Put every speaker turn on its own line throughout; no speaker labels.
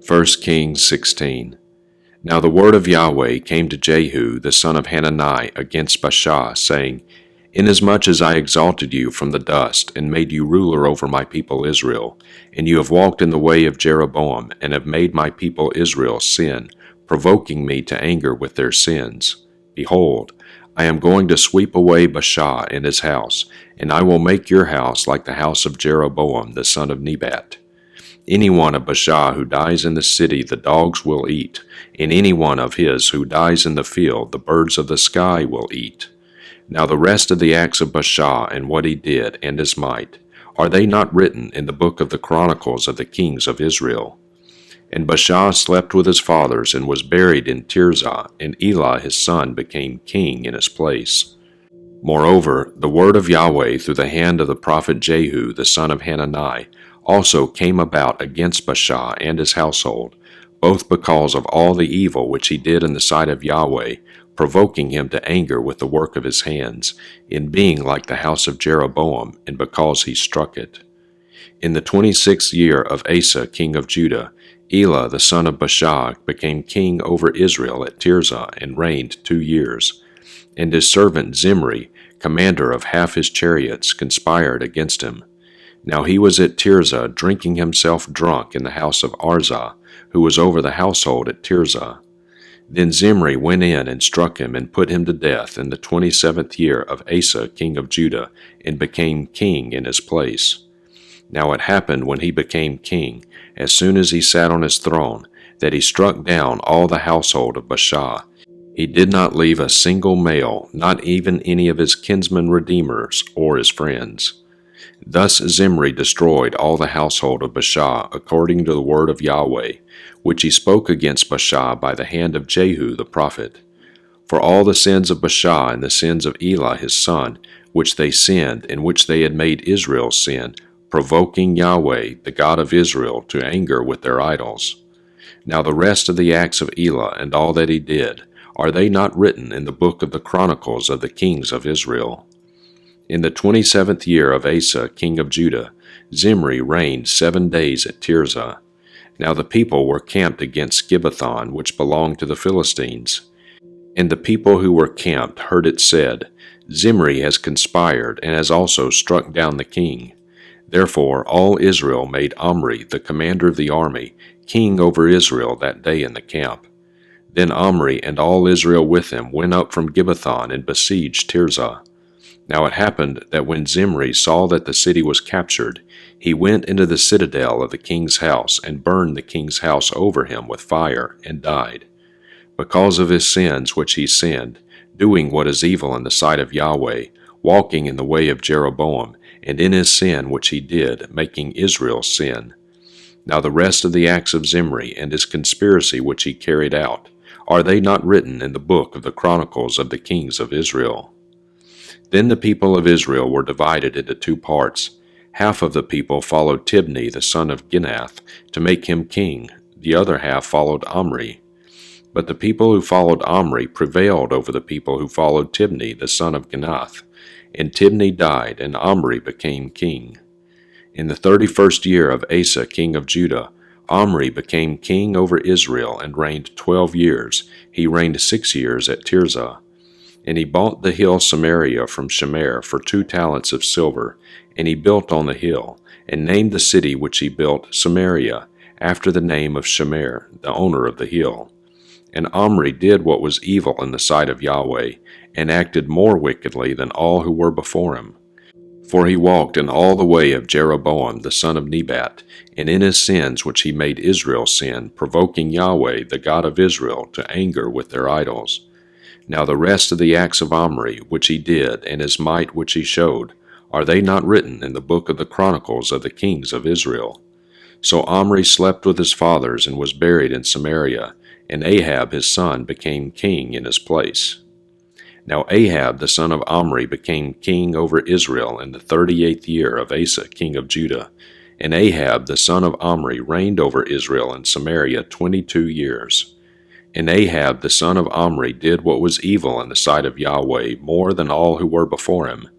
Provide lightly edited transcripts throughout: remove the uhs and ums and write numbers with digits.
1 Kings 16. Now the word of Yahweh came to Jehu the son of Hanani against Baasha, saying, Inasmuch as I exalted you from the dust, and made you ruler over my people Israel, and you have walked in the way of Jeroboam, and have made my people Israel sin, provoking me to anger with their sins, behold, I am going to sweep away Baasha and his house, and I will make your house like the house of Jeroboam the son of Nebat. Any one of Baasha who dies in the city the dogs will eat, and any one of his who dies in the field the birds of the sky will eat. Now the rest of the acts of Baasha and what he did and his might, are they not written in the book of the chronicles of the kings of Israel? And Baasha slept with his fathers and was buried in Tirzah, and Elah his son became king in his place. Moreover, the word of Yahweh through the hand of the prophet Jehu the son of Hanani also came about against Baasha and his household, both because of all the evil which he did in the sight of Yahweh, provoking him to anger with the work of his hands, in being like the house of Jeroboam, and because he struck it. In the 26th year of Asa king of Judah, Elah the son of Baasha became king over Israel at Tirzah, and reigned 2 years. And his servant Zimri, commander of half his chariots, conspired against him. Now he was at Tirzah, drinking himself drunk in the house of Arzah, who was over the household at Tirzah. Then Zimri went in and struck him, and put him to death in the 27th year of Asa king of Judah, and became king in his place. Now it happened when he became king, as soon as he sat on his throne, that he struck down all the household of Baasha. He did not leave a single male, not even any of his kinsmen redeemers or his friends. Thus Zimri destroyed all the household of Baasha according to the word of Yahweh, which he spoke against Baasha by the hand of Jehu the prophet. For all the sins of Baasha and the sins of Elah his son, which they sinned, in which they had made Israel sin, provoking Yahweh, the God of Israel, to anger with their idols. Now the rest of the acts of Elah and all that he did, are they not written in the book of the chronicles of the kings of Israel? In the 27th year of Asa king of Judah, Zimri reigned 7 days at Tirzah. Now the people were camped against Gibbethon, which belonged to the Philistines. And the people who were camped heard it said, Zimri has conspired, and has also struck down the king. Therefore all Israel made Omri, the commander of the army, king over Israel that day in the camp. Then Omri and all Israel with him went up from Gibbethon and besieged Tirzah. Now it happened that when Zimri saw that the city was captured, he went into the citadel of the king's house, and burned the king's house over him with fire, and died. Because of his sins which he sinned, doing what is evil in the sight of Yahweh, walking in the way of Jeroboam, and in his sin which he did, making Israel sin. Now the rest of the acts of Zimri, and his conspiracy which he carried out, are they not written in the book of the chronicles of the kings of Israel? Then the people of Israel were divided into 2 parts. Half of the people followed Tibni the son of Ginath to make him king. The other half followed Omri. But the people who followed Omri prevailed over the people who followed Tibni the son of Ginath. And Tibni died, and Omri became king. In the 31st year of Asa king of Judah, Omri became king over Israel, and reigned 12 years. He reigned 6 years at Tirzah. And he bought the hill Samaria from Shemer for 2 talents of silver, and he built on the hill, and named the city which he built Samaria, after the name of Shemer, the owner of the hill. And Omri did what was evil in the sight of Yahweh, and acted more wickedly than all who were before him. For he walked in all the way of Jeroboam the son of Nebat, and in his sins which he made Israel sin, provoking Yahweh, the God of Israel, to anger with their idols. Now the rest of the acts of Omri, which he did, and his might which he showed, are they not written in the book of the chronicles of the kings of Israel? So Omri slept with his fathers, and was buried in Samaria, and Ahab his son became king in his place. Now Ahab the son of Omri became king over Israel in the 38th year of Asa king of Judah, and Ahab the son of Omri reigned over Israel in Samaria 22 years. And Ahab the son of Omri did what was evil in the sight of Yahweh more than all who were before him.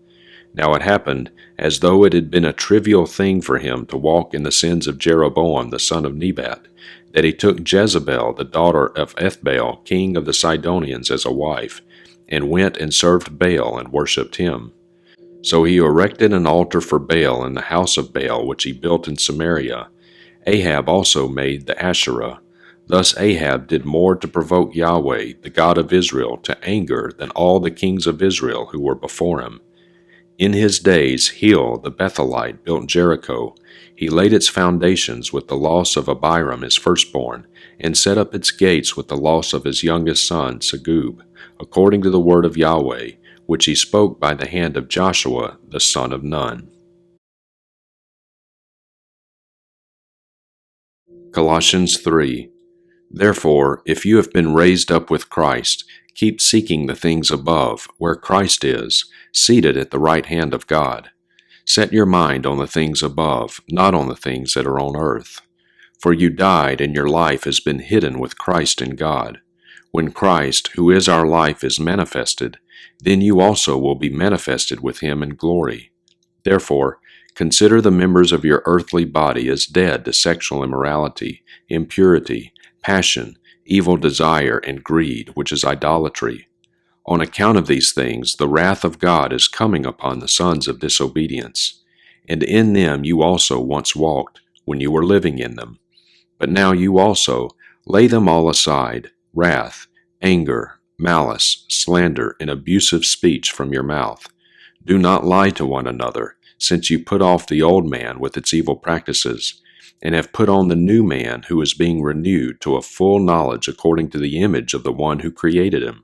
Now it happened, as though it had been a trivial thing for him to walk in the sins of Jeroboam the son of Nebat, that he took Jezebel, the daughter of Ethbaal, king of the Sidonians, as a wife, and went and served Baal and worshipped him. So he erected an altar for Baal in the house of Baal, which he built in Samaria. Ahab also made the Asherah. Thus Ahab did more to provoke Yahweh, the God of Israel, to anger than all the kings of Israel who were before him. In his days Hiel the Bethelite built Jericho. He laid its foundations with the loss of Abiram his firstborn, and set up its gates with the loss of his youngest son Segub, according to the word of Yahweh, which he spoke by the hand of Joshua the son of Nun. Colossians 3. Therefore, if you have been raised up with Christ, keep seeking the things above, where Christ is, seated at the right hand of God. Set your mind on the things above, not on the things that are on earth. For you died, and your life has been hidden with Christ in God. When Christ, who is our life, is manifested, then you also will be manifested with him in glory. Therefore, consider the members of your earthly body as dead to sexual immorality, impurity, passion, evil desire, and greed, which is idolatry. On account of these things, the wrath of God is coming upon the sons of disobedience. And in them you also once walked, when you were living in them. But now you also lay them all aside, wrath, anger, malice, slander, and abusive speech from your mouth. Do not lie to one another, since you put off the old man with its evil practices, and have put on the new man who is being renewed to a full knowledge according to the image of the one who created him,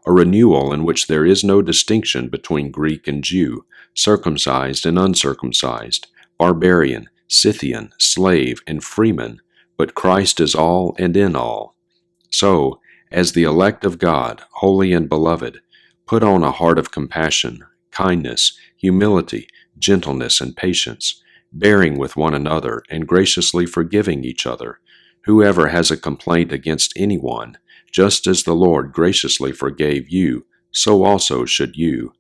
a renewal in which there is no distinction between Greek and Jew, circumcised and uncircumcised, barbarian, Scythian, slave, and freeman, but Christ is all and in all. So, as the elect of God, holy and beloved, put on a heart of compassion, kindness, humility, gentleness, and patience, bearing with one another, and graciously forgiving each other. Whoever has a complaint against anyone, just as the Lord graciously forgave you, so also should you.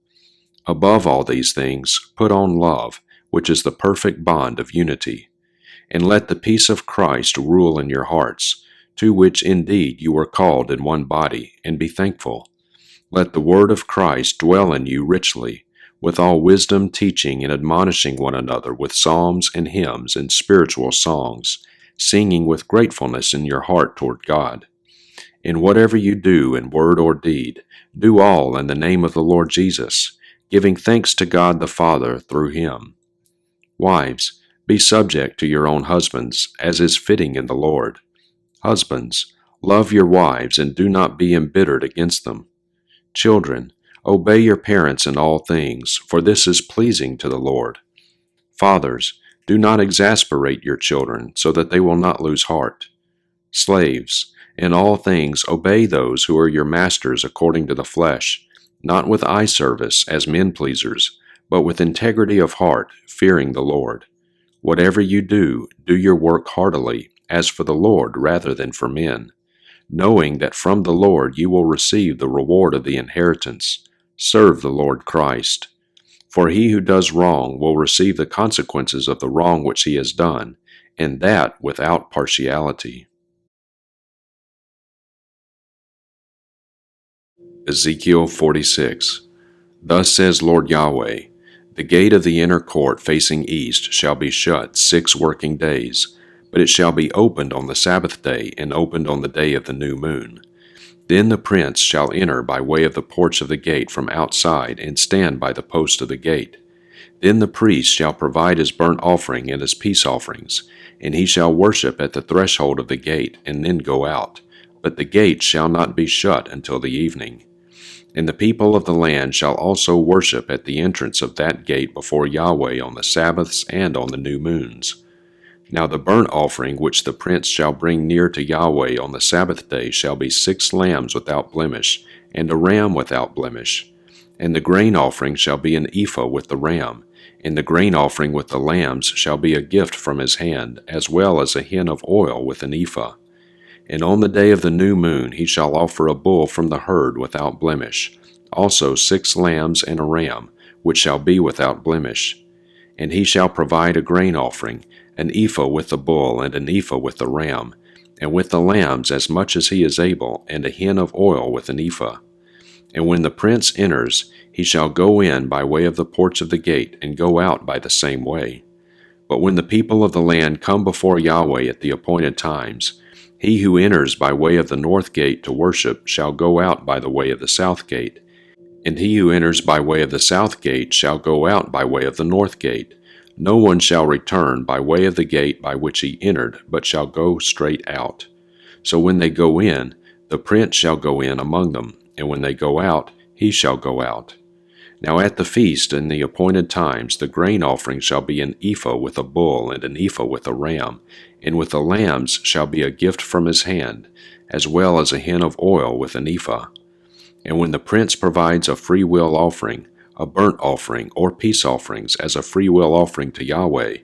Above all these things, put on love, which is the perfect bond of unity. And let the peace of Christ rule in your hearts, to which indeed you are called in one body, and be thankful. Let the word of Christ dwell in you richly, with all wisdom teaching and admonishing one another with psalms and hymns and spiritual songs, singing with gratefulness in your heart toward God. In whatever you do in word or deed, do all in the name of the Lord Jesus, giving thanks to God the Father through him. Wives, be subject to your own husbands, as is fitting in the Lord. Husbands, love your wives and do not be embittered against them. Children, obey your parents in all things, for this is pleasing to the Lord. Fathers, do not exasperate your children, so that they will not lose heart. Slaves, in all things obey those who are your masters according to the flesh, not with eye service as men pleasers, but with integrity of heart, fearing the Lord. Whatever you do, do your work heartily, as for the Lord rather than for men, knowing that from the Lord you will receive the reward of the inheritance. Serve the Lord Christ. For he who does wrong will receive the consequences of the wrong which he has done, and that without partiality. Ezekiel 46. Thus says Lord Yahweh, the gate of the inner court facing east shall be shut 6 working days, but it shall be opened on the Sabbath day and opened on the day of the new moon. Then the prince shall enter by way of the porch of the gate from outside and stand by the post of the gate. Then the priest shall provide his burnt offering and his peace offerings, and he shall worship at the threshold of the gate and then go out. But the gate shall not be shut until the evening. And the people of the land shall also worship at the entrance of that gate before Yahweh on the Sabbaths and on the new moons. Now the burnt offering which the prince shall bring near to Yahweh on the Sabbath day shall be 6 lambs without blemish, and a ram without blemish. And the grain offering shall be an ephah with the ram, and the grain offering with the lambs shall be a gift from his hand, as well as a hin of oil with an ephah. And on the day of the new moon he shall offer a bull from the herd without blemish, also 6 lambs and a ram, which shall be without blemish. And he shall provide a grain offering, an ephah with the bull and an ephah with the ram, and with the lambs as much as he is able, and a hin of oil with an ephah. And when the prince enters, he shall go in by way of the porch of the gate, and go out by the same way. But when the people of the land come before Yahweh at the appointed times, he who enters by way of the north gate to worship shall go out by the way of the south gate, and he who enters by way of the south gate shall go out by way of the north gate. No one shall return by way of the gate by which he entered, but shall go straight out. So when they go in, the prince shall go in among them, and when they go out, he shall go out. Now at the feast in the appointed times the grain offering shall be an ephah with a bull, and an ephah with a ram, and with the lambs shall be a gift from his hand, as well as a hin of oil with an ephah. And when the prince provides a freewill offering, a burnt offering, or peace offerings as a freewill offering to Yahweh,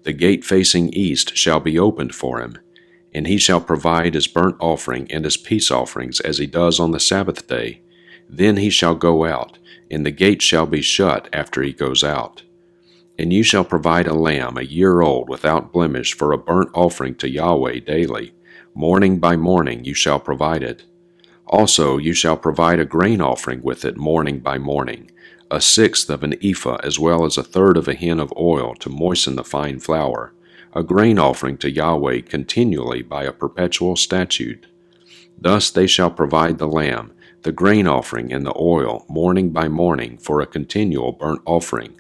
the gate facing east shall be opened for him, and he shall provide his burnt offering and his peace offerings as he does on the Sabbath day. Then he shall go out, and the gate shall be shut after he goes out. And you shall provide a lamb a year old without blemish for a burnt offering to Yahweh daily. Morning by morning you shall provide it. Also you shall provide a grain offering with it morning by morning, a sixth of an ephah as well as a third of a hin of oil to moisten the fine flour, a grain offering to Yahweh continually by a perpetual statute. Thus they shall provide the lamb, the grain offering, and the oil morning by morning for a continual burnt offering.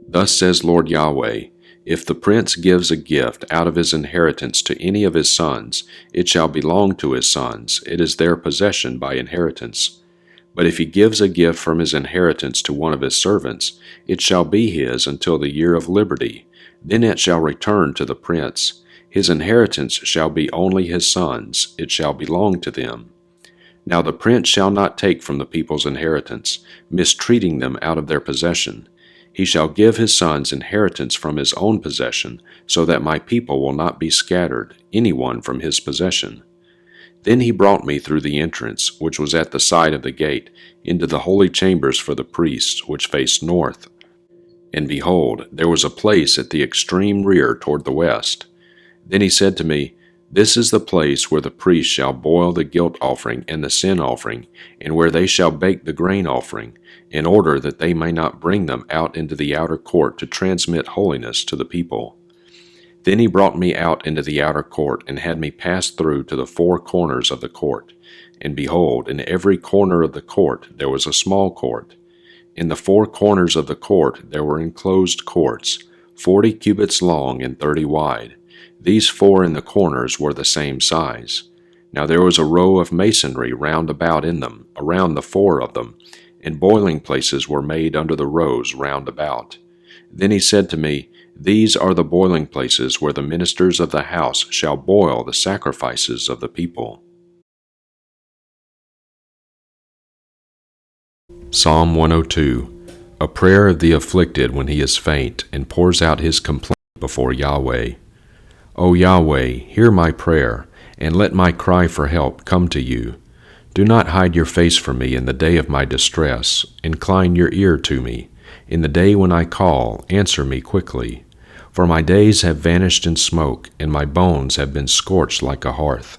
Thus says Lord Yahweh, if the prince gives a gift out of his inheritance to any of his sons, it shall belong to his sons, it is their possession by inheritance. But if he gives a gift from his inheritance to one of his servants, it shall be his until the year of liberty. Then it shall return to the prince. His inheritance shall be only his sons, it shall belong to them. Now the prince shall not take from the people's inheritance, mistreating them out of their possession. He shall give his sons inheritance from his own possession, so that my people will not be scattered, any one from his possession. Then he brought me through the entrance, which was at the side of the gate, into the holy chambers for the priests, which faced north. And behold, there was a place at the extreme rear toward the west. Then he said to me, This is the place where the priests shall boil the guilt offering and the sin offering, and where they shall bake the grain offering, in order that they may not bring them out into the outer court to transmit holiness to the people. Then he brought me out into the outer court, and had me pass through to the four corners of the court. And behold, in every corner of the court there was a small court. In the four corners of the court there were enclosed courts, 40 cubits long and 30 wide. These four in the corners were the same size. Now there was a row of masonry round about in them, around the four of them, and boiling places were made under the rows round about. Then he said to me, These are the boiling places where the ministers of the house shall boil the sacrifices of the people. Psalm 102. A prayer of the afflicted when he is faint, and pours out his complaint before Yahweh. O Yahweh, hear my prayer, and let my cry for help come to you. Do not hide your face from me in the day of my distress. Incline your ear to me. In the day when I call, answer me quickly. For my days have vanished in smoke, and my bones have been scorched like a hearth.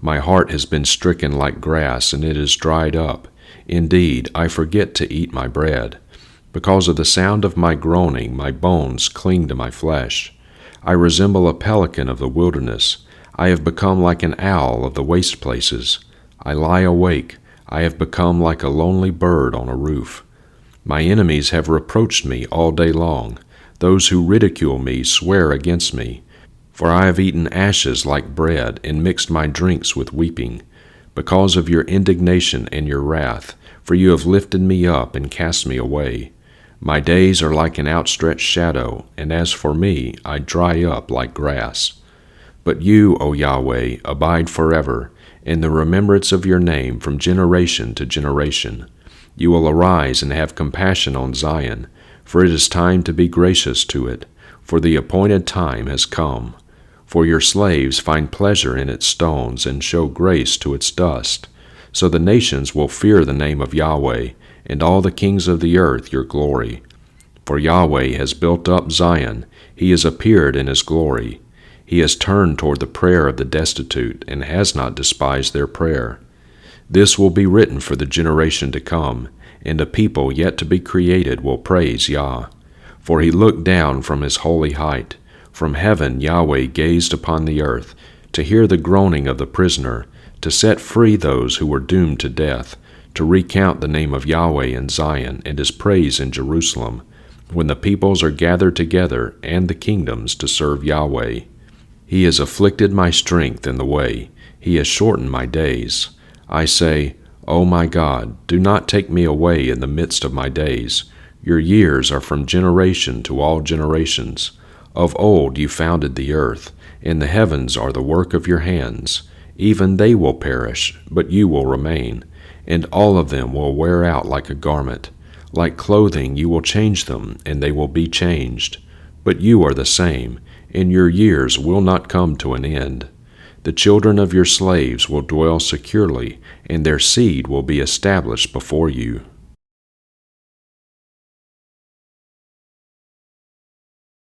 My heart has been stricken like grass, and it is dried up. Indeed, I forget to eat my bread. Because of the sound of my groaning, my bones cling to my flesh. I resemble a pelican of the wilderness. I have become like an owl of the waste places. I lie awake. I have become like a lonely bird on a roof. My enemies have reproached me all day long. Those who ridicule me swear against me. For I have eaten ashes like bread, and mixed my drinks with weeping, because of your indignation and your wrath, for you have lifted me up and cast me away. My days are like an outstretched shadow, and as for me, I dry up like grass. But you, O Yahweh, abide forever, in the remembrance of your name from generation to generation. You will arise and have compassion on Zion, for it is time to be gracious to it, for the appointed time has come. For your slaves find pleasure in its stones, and show grace to its dust. So the nations will fear the name of Yahweh, and all the kings of the earth your glory. For Yahweh has built up Zion, he has appeared in his glory. He has turned toward the prayer of the destitute and has not despised their prayer. This will be written for the generation to come, and a people yet to be created will praise Yah. For he looked down from his holy height. From heaven Yahweh gazed upon the earth, to hear the groaning of the prisoner, to set free those who were doomed to death, to recount the name of Yahweh in Zion and his praise in Jerusalem, when the peoples are gathered together and the kingdoms to serve Yahweh. He has afflicted my strength in the way. He has shortened my days. I say, O my God, do not take me away in the midst of my days. Your years are from generation to all generations. Of old you founded the earth, and the heavens are the work of your hands. Even they will perish, but you will remain, and all of them will wear out like a garment. Like clothing you will change them, and they will be changed. But you are the same, and your years will not come to an end. The children of your slaves will dwell securely, and their seed will be established before you.